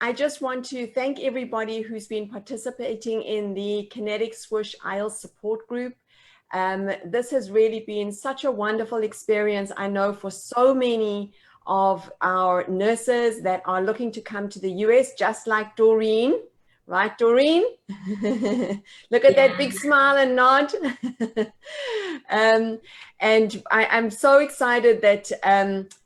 I just want to thank everybody who's been participating in the Connetics-Swoosh IELTS support group. This has really been such a wonderful experience, I know, for so many of our nurses that are looking to come to the US, just like Doreen. Right, Doreen? Look at that big smile and nod. And I'm so excited that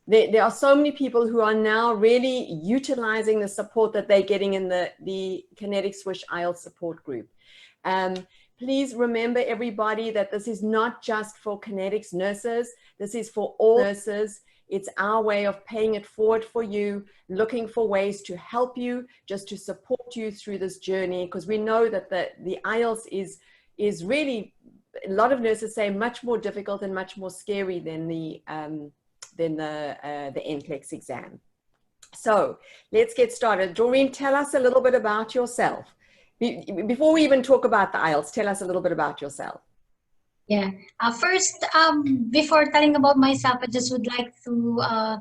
there are so many people who are now really utilizing the support that they're getting in the Connetics-Swoosh IELTS support group. Please remember, everybody, that this is not just for Connetics nurses. This is for all nurses. It's our way of paying it forward for you, looking for ways to help you, just to support you through this journey, because we know that the IELTS is really, a lot of nurses say, much more difficult and much more scary than the NCLEX exam. So let's get started. Doreen, tell us a little bit about yourself. Before we even talk about the IELTS, tell us a little bit about yourself. Yeah. First, before telling about myself, I just would like to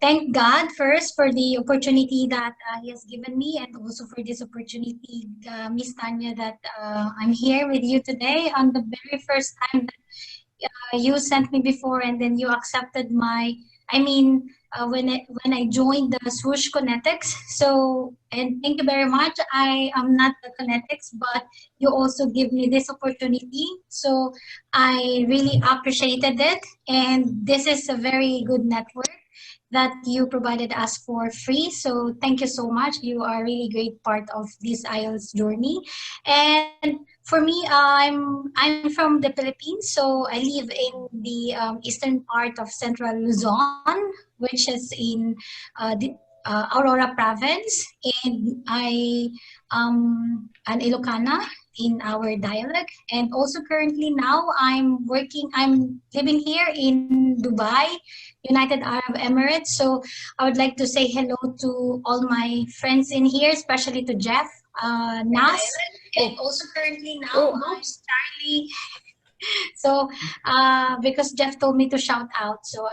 thank God first for the opportunity that He has given me, and also for this opportunity, Miss Tanya, that I'm here with you today on the very first time that you sent me before, and then you accepted my, when I joined the Swoosh Connetics. So, and thank you very much. I am not the Connetics, but you also give me this opportunity. So I really appreciated it. And this is a very good network that you provided us for free. So thank you so much. You are a really great part of this IELTS journey. And for me, I'm from the Philippines, so I live in the eastern part of Central Luzon, which is in the Aurora province, and I am an Ilocana in our dialect. And also currently now I'm living here in Dubai, United Arab Emirates. So I would like to say hello to all my friends in here, especially to Jeff, Nas, and also currently now I'm Charlie. So because Jeff told me to shout out, so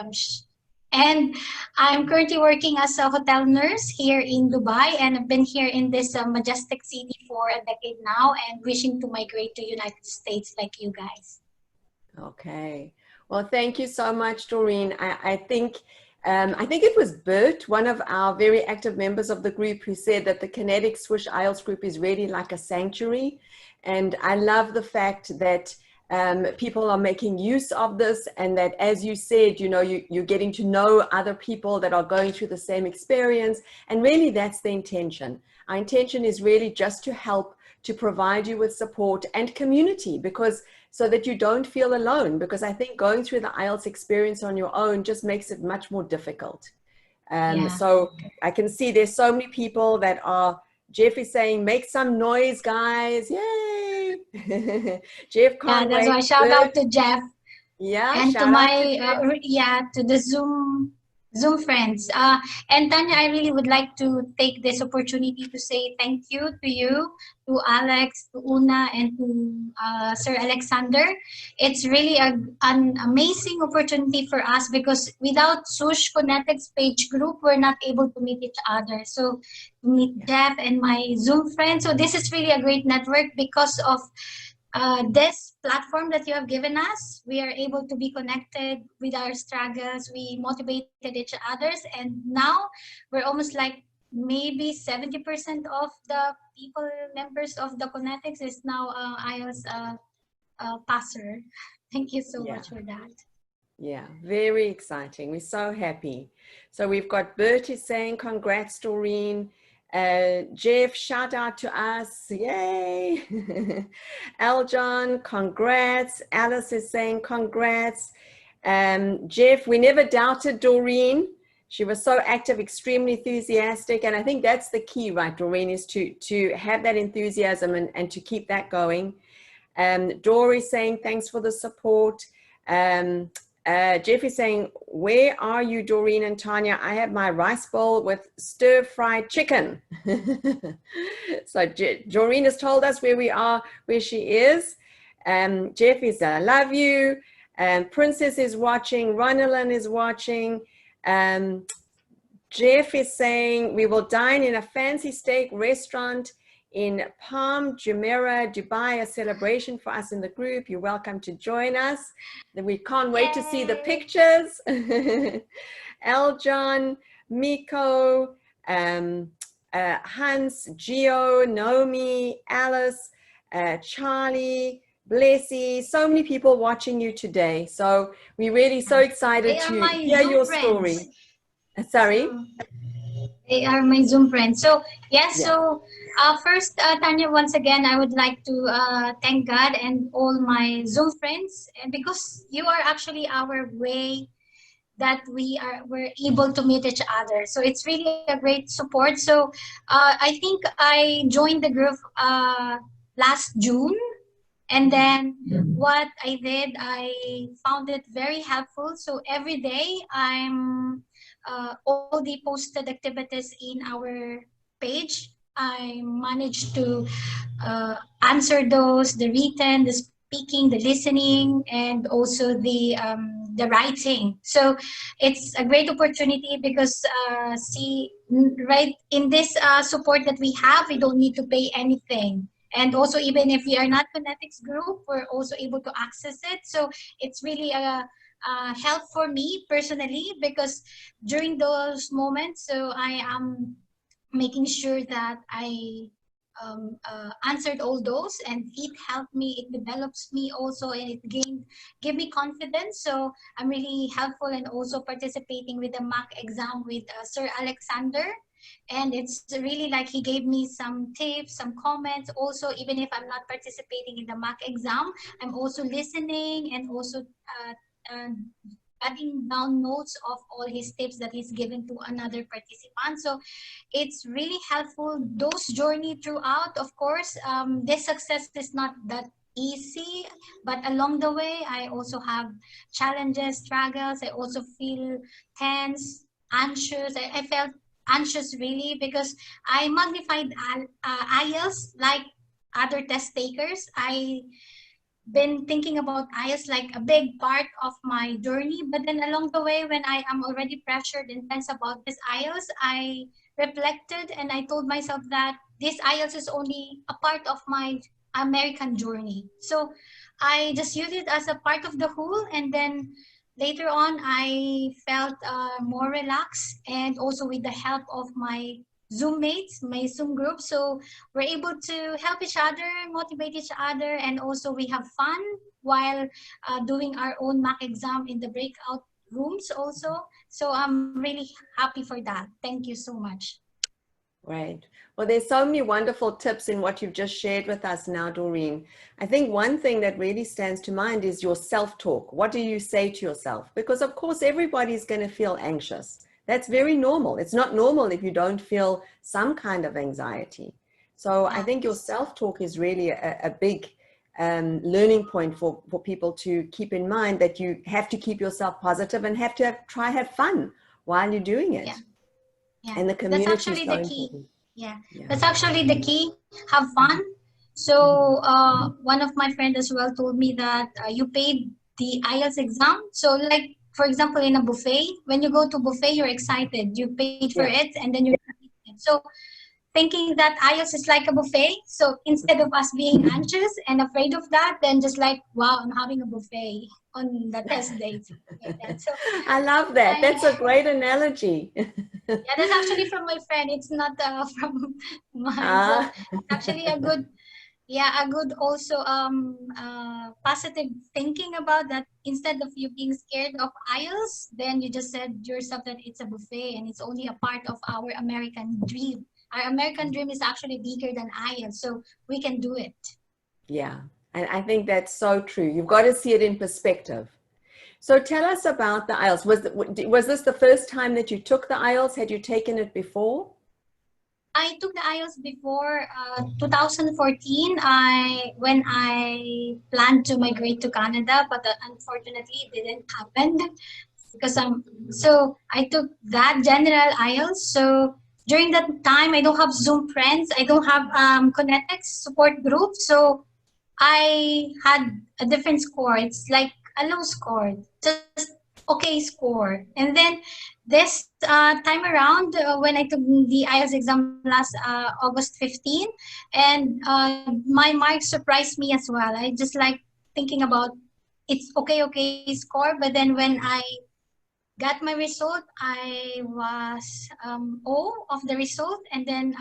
and I'm currently working as a hotel nurse here in Dubai, and I've been here in this majestic city for a decade now, and wishing to migrate to United States like you guys. Okay. Well, thank you so much, Doreen. I think it was Bert, one of our very active members of the group, who said that the Connetics-Swoosh IELTS group is really like a sanctuary. And I love the fact that people are making use of this, and that, as you said, you know, you're getting to know other people that are going through the same experience. And really, that's the intention. Our intention is really just to help, to provide you with support and community, because so that you don't feel alone, because I think going through the IELTS experience on your own just makes it much more difficult. So I can see there's so many people that are, Jeff is saying, make some noise, guys. Yay. Jeff can't wait. That's why shout out to Jeff. Yeah. And to my, to the Zoom friends. And Tanya, I really would like to take this opportunity to say thank you to you, to Alex, to Una, and to Sir Alexander. It's really an amazing opportunity for us, because without Swoosh Connetics page group, we're not able to meet each other. So to meet Jeff and my Zoom friends. So this is really a great network because of this platform that you have given us. We are able to be connected with our struggles. We motivated each others, and now we're almost like maybe 70% of the people, members of the Connetics, is now IELTS passer. Thank you so much for that. Yeah, very exciting. We're so happy. So we've got Bertie saying, congrats, Doreen. Jeff, shout out to us. Yay. Aljon, congrats. Alice is saying congrats. Jeff, we never doubted Doreen. She was so active, extremely enthusiastic. And I think that's the key, right, Doreen, is to have that enthusiasm and to keep that going. Dory saying, thanks for the support. Jeff is saying, where are you, Doreen and Tanya? I have my rice bowl with stir-fried chicken. So Doreen has told us where we are, where she is. Jeff is, I love you. Princess is watching. Ronalyn is watching. Jeff is saying, we will dine in a fancy steak restaurant in Palm Jumeirah, Dubai, a celebration for us in the group. You're welcome to join us. We can't wait to see the pictures. Eljon, Miko, Hans, Gio, Naomi, Alice, Charlie, Blessy, so many people watching you today. So we're really so excited to hear your story. Sorry? So, they are my Zoom friends. So, yes, yeah. So first, Tanya, once again, I would like to thank God and all my Zoom friends, and because you are actually our way that we're able to meet each other. So it's really a great support. So I think I joined the group last June. And then what I did, I found it very helpful. So every day I'm all the posted activities in our page, I managed to answer those, the written, the speaking, the listening, and also the writing. So it's a great opportunity because see, right in this support that we have, we don't need to pay anything. And also, even if we are not Connetics group, we're also able to access it. So it's really a help for me personally, because during those moments, so I am making sure that I answered all those, and it helped me, it develops me also, and it gave me confidence. So I'm really helpful, and also participating with the mock exam with Sir Alexander. And it's really like he gave me some tips, some comments. Also, even if I'm not participating in the mock exam, I'm also listening and also adding down notes of all his tips that he's given to another participant. So it's really helpful, those journey throughout. Of course, this success is not that easy, but along the way, I also have challenges, struggles. I also feel tense, anxious. I felt anxious really because I magnified IELTS like other test takers. I been thinking about IELTS like a big part of my journey, but then along the way, when I am already pressured and tense about this IELTS, I reflected and I told myself that this IELTS is only a part of my American journey. So I just use it as a part of the whole, and then later on, I felt more relaxed, and also with the help of my Zoom mates, my Zoom group. So we're able to help each other, motivate each other, and also we have fun while doing our own mock exam in the breakout rooms also. So I'm really happy for that. Thank you so much. Right. Well, there's so many wonderful tips in what you've just shared with us now, Doreen. I think one thing that really stands to mind is your self-talk. What do you say to yourself? Because of course, everybody's going to feel anxious. That's very normal. It's not normal if you don't feel some kind of anxiety. So I think your self-talk is really a big learning point for people to keep in mind, that you have to keep yourself positive and have to try have fun while you're doing it. Yeah. Yeah, and the community that's actually so the key. Important. Yeah, that's actually the key. Have fun. So one of my friends as well told me that you paid the IELTS exam. So like, for example, in a buffet, when you go to buffet, you're excited. You paid for it, and then you're excited. So thinking that IELTS is like a buffet. So instead of us being anxious and afraid of that, then just like, wow, I'm having a buffet on the test date. Like so, I love that. That's a great analogy. Yeah, that's actually from my friend. It's not from mine. So it's actually a good, a good also positive thinking about that. Instead of you being scared of IELTS, then you just said yourself that it's a buffet and it's only a part of our American dream. Our American dream is actually bigger than IELTS, so we can do it. Yeah, and I think that's so true. You've got to see it in perspective. So tell us about the IELTS. Was this the first time that you took the IELTS? Had you taken it before? I took the IELTS before 2014. When I planned to migrate to Canada, but unfortunately it didn't happen because so I took that general IELTS. So during that time, I don't have Zoom friends. I don't have Connetics support group. So I had a different score. It's like a low score, just okay score. And then this time around, when I took the IELTS exam last August 15, and my marks surprised me as well. I just like thinking about it's okay score, but then when I got my result, I was O of the result, and then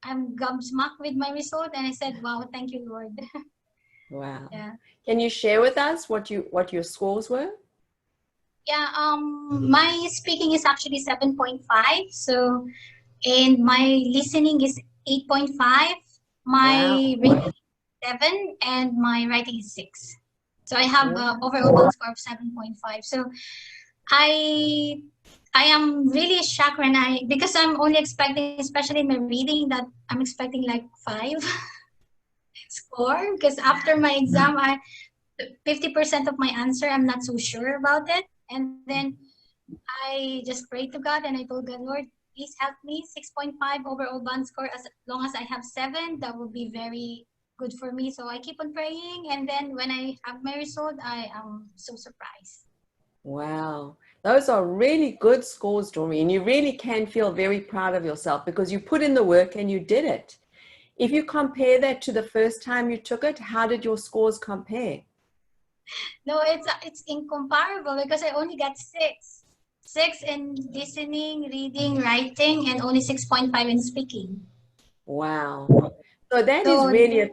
I'm gobsmacked with my result, and I said, "Wow, thank you, Lord." Wow. Yeah. Can you share with us what your scores were? Yeah, my speaking is actually 7.5. So, and my listening is 8.5. Wow. My reading is 7, and my writing is 6. So I have overall band score of 7.5. So I I am really shocked when because I'm only expecting, especially in my reading, that I'm expecting like 5 score. Because after my exam, 50% of my answer, I'm not so sure about it. And then I just prayed to God and I told God, Lord, please help me. 6.5 overall band score. As long as I have 7, that would be very good for me. So I keep on praying. And then when I have my result, I am so surprised. Wow. Those are really good scores, Doreen. You really can feel very proud of yourself because you put in the work and you did it. If you compare that to the first time you took it, how did your scores compare? No, it's incomparable because I only got 6. 6 in listening, reading, writing, and only 6.5 in speaking. Wow. So that is So really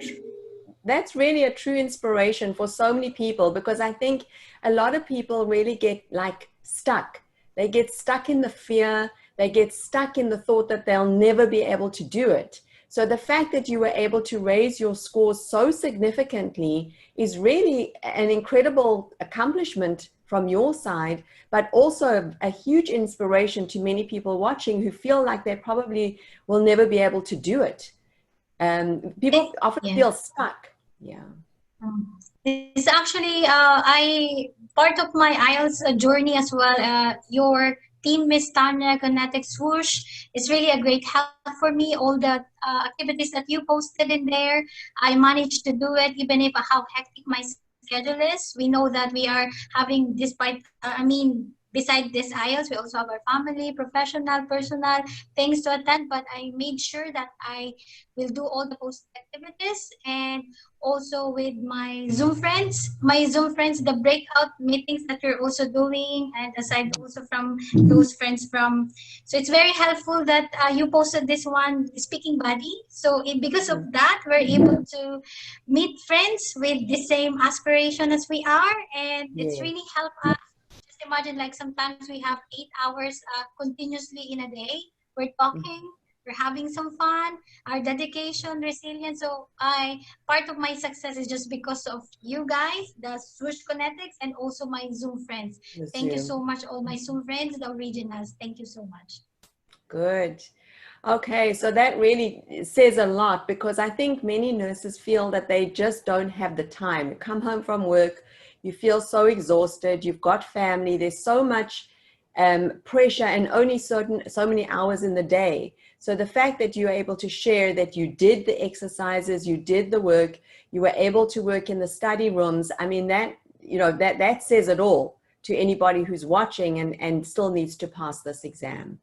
that's really a true inspiration for so many people, because I think a lot of people really get like stuck. They get stuck in the fear. They get stuck in the thought that they'll never be able to do it. So the fact that you were able to raise your scores so significantly is really an incredible accomplishment from your side, but also a huge inspiration to many people watching who feel like they probably will never be able to do it. People often yeah. feel stuck. Yeah. It's actually I part of my IELTS journey as well. Your team, Miss Tanya, Connetics-Swoosh, is really a great help for me. All the activities that you posted in there, I managed to do it even if how hectic my schedule is. We know that we are having, despite beside this IELTS, we also have our family, professional, personal things to attend. But I made sure that I will do all the post activities, and also with my Zoom friends, the breakout meetings that we're also doing, and aside also from those friends from. So it's very helpful that you posted this one, speaking buddy. So because of that, we're able to meet friends with the same aspiration as we are, and it's Yeah. really helped us. Just imagine, like sometimes we have 8 hours continuously in a day. We're talking, we're having some fun, our dedication, resilience. So part of my success is just because of you guys, the Swoosh Connetics, and also my Zoom friends. Thank you so Zoom. much, all my Zoom friends, the originals. Thank you so much. Good. Okay, so that really says a lot, because I think many nurses feel that they just don't have the time. You come home from work, you feel so exhausted, you've got family, there's so much pressure and only so many hours in the day. So the fact that you're able to share that you did the exercises, you did the work, you were able to work in the study rooms, I mean, that says it all to anybody who's watching and still needs to pass this exam.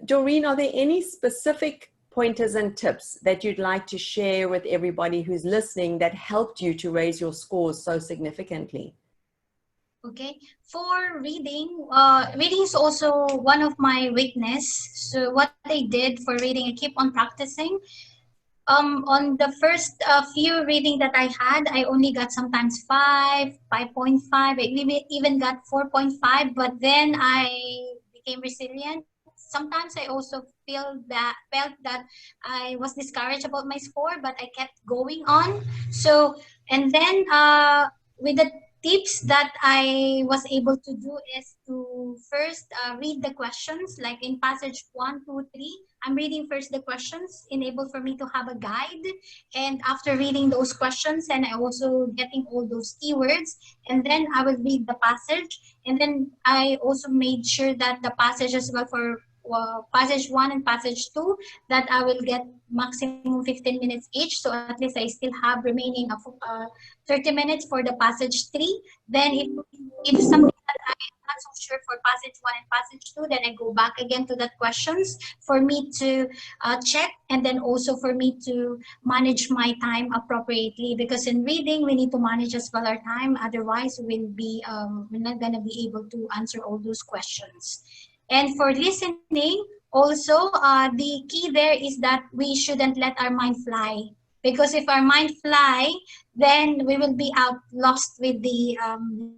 Doreen, are there any specific pointers and tips that you'd like to share with everybody who's listening that helped you to raise your scores so significantly? Okay, for reading, reading is also one of my weakness. So what I did for reading, I keep on practicing. On the first few reading that I had, I only got sometimes 5, 5.5. I even got 4.5. But then I became resilient. Sometimes I also felt that I was discouraged about my score, but I kept going on. So and then with the tips that I was able to do is to first read the questions, like in passage 1, 2, 3. I'm reading first the questions, enable for me to have a guide. And after reading those questions, and I also getting all those keywords, and then I will read the passage. And then I also made sure that the passage as well for passage 1 and passage 2, that I will get maximum 15 minutes each. So at least I still have remaining 30 minutes for the passage 3. Then if something that I'm not so sure for passage 1 and passage 2, then I go back again to that questions for me to check, and then also for me to manage my time appropriately, because in reading we need to manage as well our time, otherwise we're not going to be able to answer all those questions. And for listening also, the key there is that we shouldn't let our mind fly, because if our mind fly, then we will be out lost with the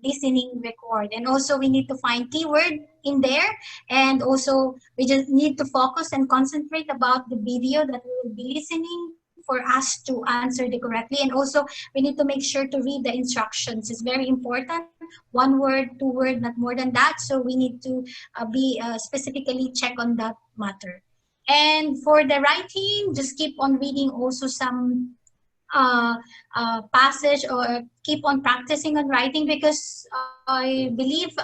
listening record. And also we need to find keyword in there, and also we just need to focus and concentrate about the video that we will be listening for us to answer it correctly. And also we need to make sure to read the instructions. It's very important. 1 word, 2 word, not more than that. So we need to be specifically check on that matter. And for the writing, just keep on reading also some passage, or keep on practicing on writing, because I believe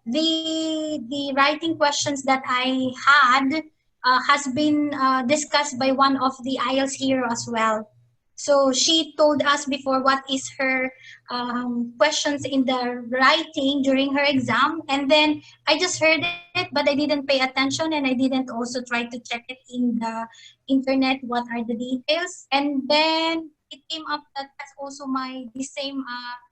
the writing questions that I had has been discussed by one of the IELTS hero as well. So she told us before what is her questions in the writing during her exam, and then I just heard it, but I didn't pay attention, and I didn't also try to check it in the internet, what are the details. And then it came up that that's also the same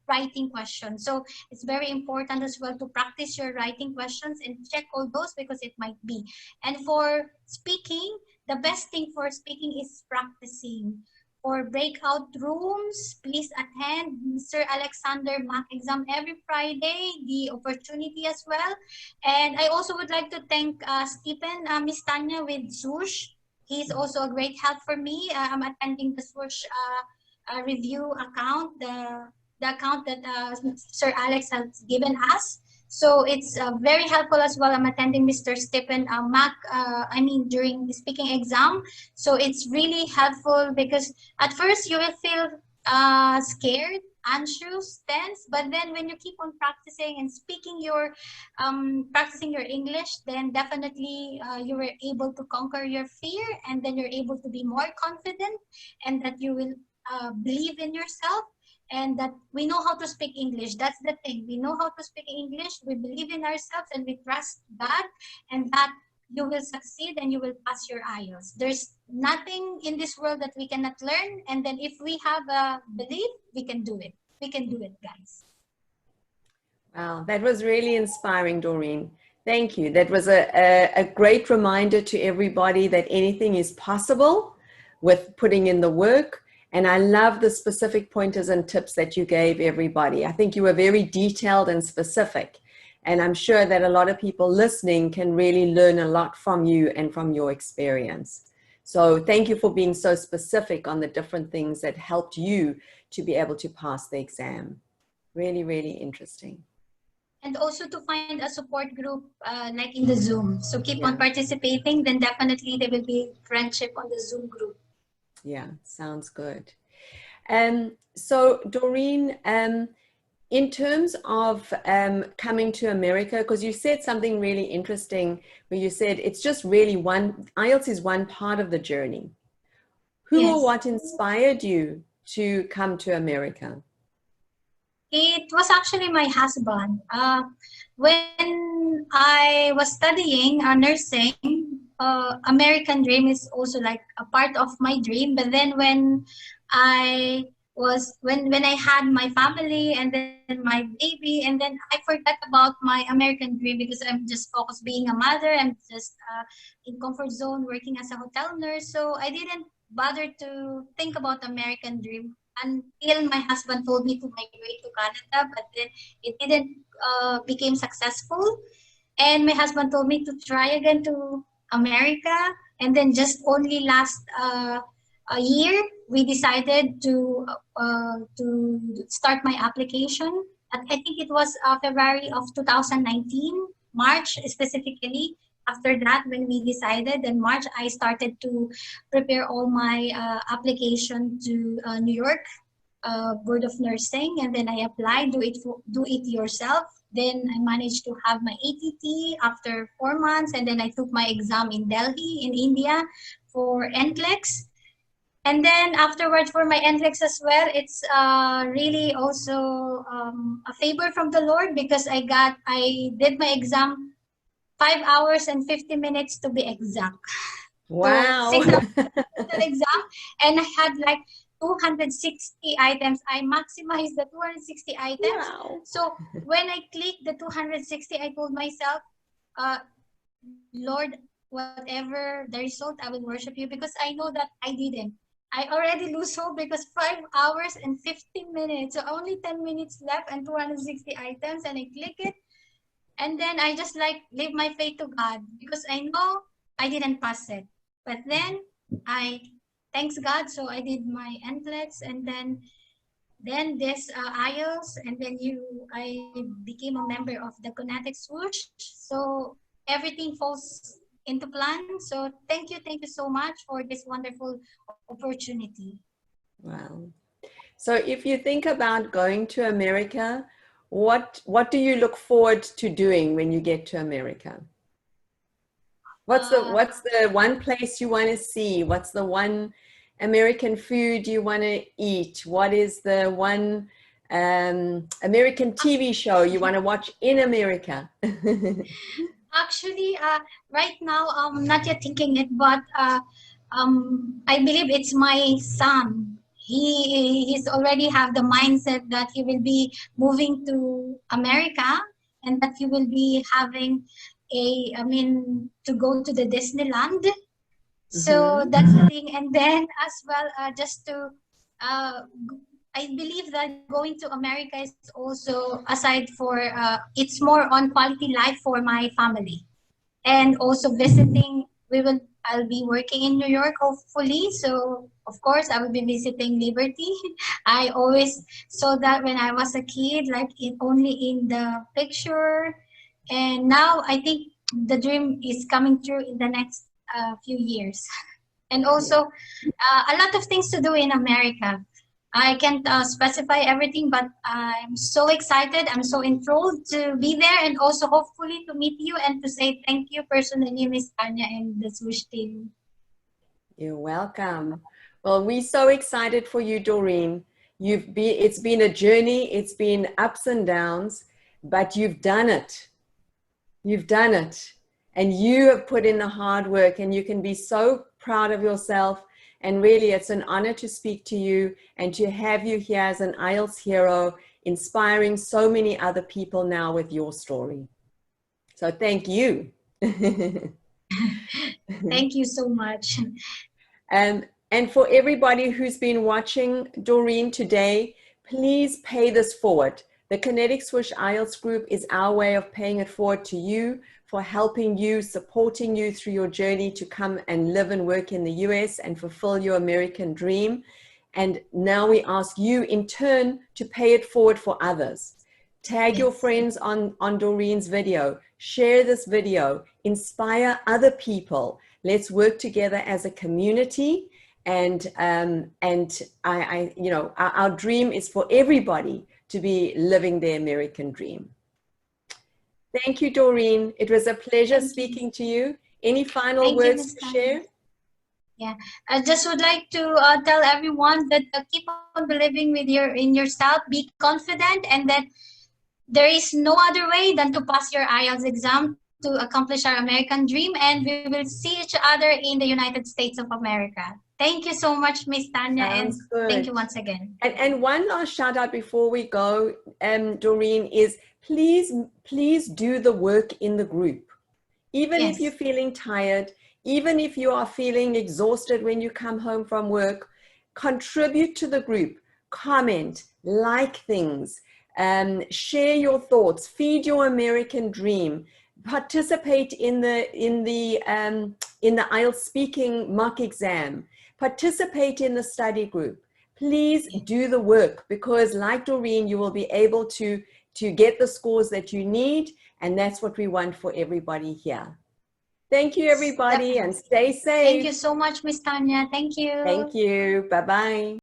writing question. So it's very important as well to practice your writing questions and check all those, because it might be. And for speaking, the best thing for speaking is practicing. For breakout rooms, please attend Mr. Alexander Mac exam every Friday, the opportunity as well. And I also would like to thank Stephen, Miss Tanya with Swoosh. He's also a great help for me. I'm attending the Swoosh review account, the account that Sir Alex has given us. So it's very helpful as well. I'm attending Mr. Stephen Mac, during the speaking exam. So it's really helpful, because at first you will feel scared, anxious, tense, but then when you keep on practicing and practicing your English, then definitely you were able to conquer your fear, and then you're able to be more confident, and that you will believe in yourself, and that we know how to speak English. That's the thing. We know how to speak English. We believe in ourselves, and we trust God, and that you will succeed and you will pass your IELTS. There's nothing in this world that we cannot learn. And then if we have a belief, we can do it. We can do it, guys. Wow, that was really inspiring, Doreen. Thank you. That was a great reminder to everybody that anything is possible with putting in the work. And I love the specific pointers and tips that you gave everybody. I think you were very detailed and specific. And I'm sure that a lot of people listening can really learn a lot from you and from your experience. So thank you for being so specific on the different things that helped you to be able to pass the exam. Really, really interesting. And also to find a support group like in the Zoom. So keep on participating, then definitely there will be friendship on the Zoom group. Yeah, sounds good. So Doreen, in terms of coming to America, because you said something really interesting where you said it's just really IELTS is one part of the journey. Who or what inspired you to come to America? It was actually my husband. When I was studying nursing, American dream is also like a part of my dream. But then when I had my family and then my baby, and then I forgot about my American dream, because I'm just focused being a mother. I'm just in comfort zone working as a hotel nurse. So I didn't bother to think about American dream until my husband told me to migrate to Canada, but then it didn't became successful. And my husband told me to try again to America, and then just only last a year we decided to start my application. I think it was February of 2019, March specifically. After that, when we decided in March, I started to prepare all my application to New York Board of Nursing, and then I applied. Do it yourself. Then I managed to have my ATT after 4 months, and then I took my exam in Delhi, in India, for NCLEX. And then afterwards for my NCLEX as well, it's really also a favor from the Lord because I did my exam 5 hours and 50 minutes to be exact. So Wow. 6 hours total exam, and I had like 260 items. I maximized the 260 items. Wow. So when I clicked the 260, I told myself, Lord, whatever the result, I will worship you because I know that I didn't. I already lose hope because 5 hours and 50 minutes. So only 10 minutes left and 260 items, and I click it. And then I just like leave my faith to God because I know I didn't pass it. But then I thanks God, so I did my NCLEX, and then this IELTS, and then I became a member of the Connetics-Swoosh. So everything falls into plan. So thank you so much for this wonderful opportunity. Wow. So if you think about going to America, what do you look forward to doing when you get to America? What's the one place you want to see? What's the one American food you want to eat? What is the one American TV show you want to watch in America? Actually, right now, I'm not yet thinking it, but I believe it's my son. He's already have the mindset that he will be moving to America and that he will be having to go to the Disneyland. So that's the thing. And then as well, just to I believe that going to America is also aside for it's more on quality life for my family, and also visiting. I'll be working in New York hopefully, so of course I will be visiting Liberty. I always saw that when I was a kid, like only in the picture, and now I think the dream is coming true in the next few years. And also a lot of things to do in America. I can't specify everything, but I'm so excited. I'm so enthralled to be there and also hopefully to meet you and to say thank you personally, Miss Tanya and the Swoosh team. You're welcome. Well, we're so excited for you, Doreen. It's been a journey. It's been ups and downs, but you've done it. You've done it. And you have put in the hard work, and you can be so proud of yourself. And really, it's an honor to speak to you and to have you here as an IELTS hero, inspiring so many other people now with your story. So thank you. Thank you so much. And for everybody who's been watching Doreen today, please pay this forward. The Connetics-Swoosh IELTS group is our way of paying it forward to you for helping you, supporting you through your journey to come and live and work in the US and fulfill your American dream. And now we ask you in turn to pay it forward for others. Tag your friends on Doreen's video, share this video, inspire other people. Let's work together as a community. And our dream is for everybody to be living their American dream. Thank you, Doreen. It was a pleasure speaking to you. Any final words to share? Yeah, I just would like to tell everyone that keep on believing in yourself, be confident, and that there is no other way than to pass your IELTS exam to accomplish our American dream, and we will see each other in the United States of America. Thank you so much, Miss Tanya, and thank you once again. And one last shout out before we go, Doreen, is please do the work in the group. Even if you're feeling tired, even if you are feeling exhausted when you come home from work, contribute to the group, comment, like things, share your thoughts, feed your American dream, participate in the IELTS speaking mock exam, participate in the study group. Please do the work, because like Doreen, you will be able to get the scores that you need, and that's what we want for everybody here. Thank you, everybody, and stay safe. Thank you so much, Miss Tanya. Thank you. Thank you. Bye-bye.